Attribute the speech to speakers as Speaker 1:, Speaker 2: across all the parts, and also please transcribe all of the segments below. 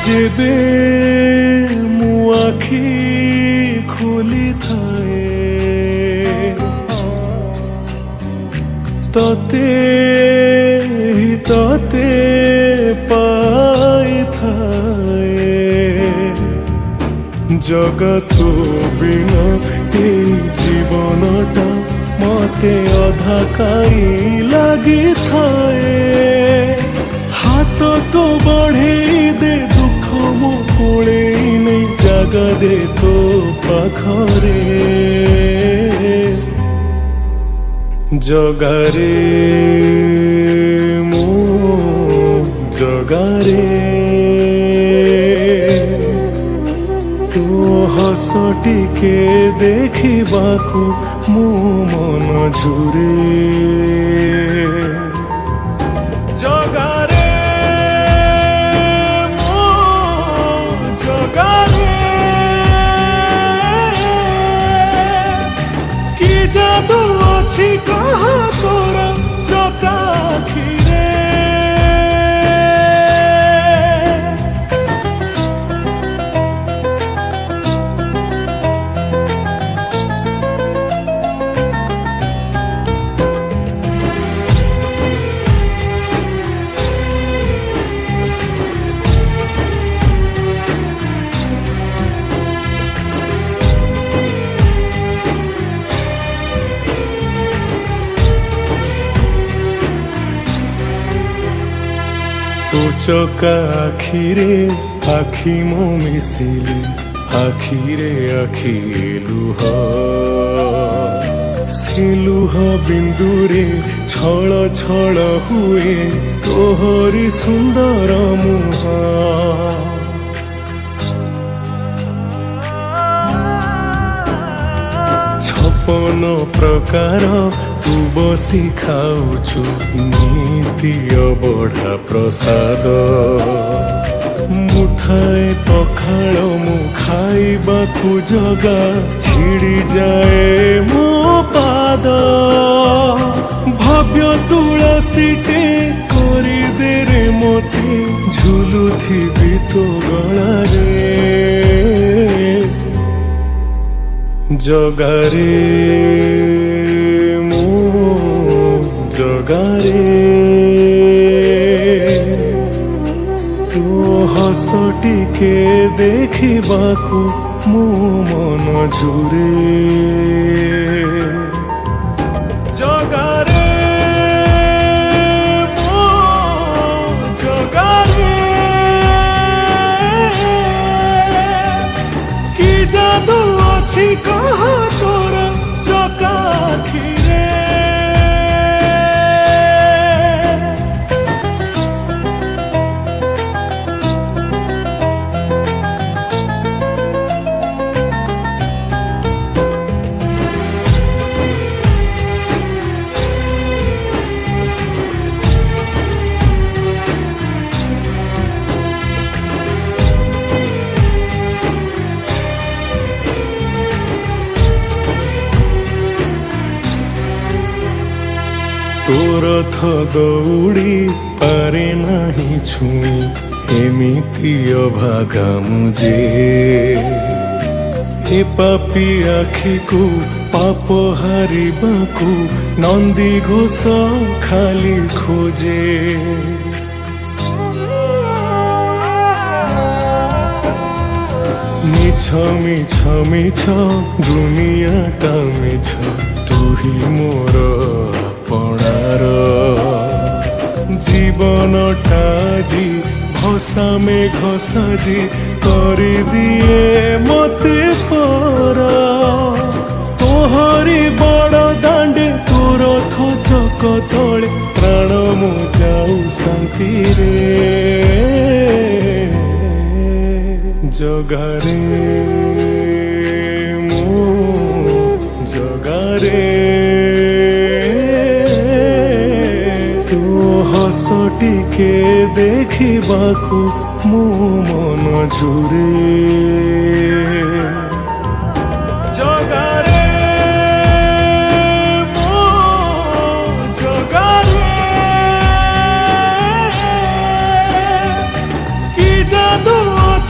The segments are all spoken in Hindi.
Speaker 1: जेबे मु आखि खोली थाए तते तते पाई थाए जगत बिना ए जीवनटा मते अधा काई लगी थाए हाथ तो बढ़े दे दुख मो कोले नहीं जगा दे तो पाखरे जगारे मो जगारे तो हस टिके देखिबाकू मो मन झुरे जगारे मो जगारे कि जादू अच्छी कहा तोरा जगाखिरे तो चका आखिरे आखि मो मिसिले आखिरे आखि लुह से लुह बिंदुरे छल छल हुए तोहरी सुंदर मुह छपन प्रकार तू बसी खाऊचु नीति अबढ़ा प्रसाद मुठाए पखाल मु खाइबाकू जगा छिड़ी जाए मो पाद भव्य तुलसीटे करी दे रे मोती झुलुथिबी तो गलारे जगारे मो जगारे तो हस टिके देखिबाकू मो मन झुरे जगारे मो जगारे कि जादू अच्छी कहा तोरा जगाखिरे तोर रथ दौड़ी पारे नहीं छुई एमिति अभागा मुझे ए पापी आखि को पाप हारिबाकू नंदी घोष खाली खोजे मिछ मिछ मिछ दुनियाटा मिछ तू ही मोर आपणार जीवनटा जी भसा मेघ साजी करी दिए मते पर तोहरी बड़ दांडे तोर थचक तले प्राण मो जाऊ शांति रे जगारे मो जगारे तू हस टिके देखिबाकू मो मन झुरे जगारे मो जगारे कि जादू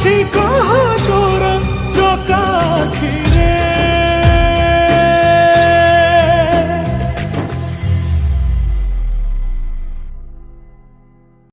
Speaker 1: ଅଛି କହ ତୋ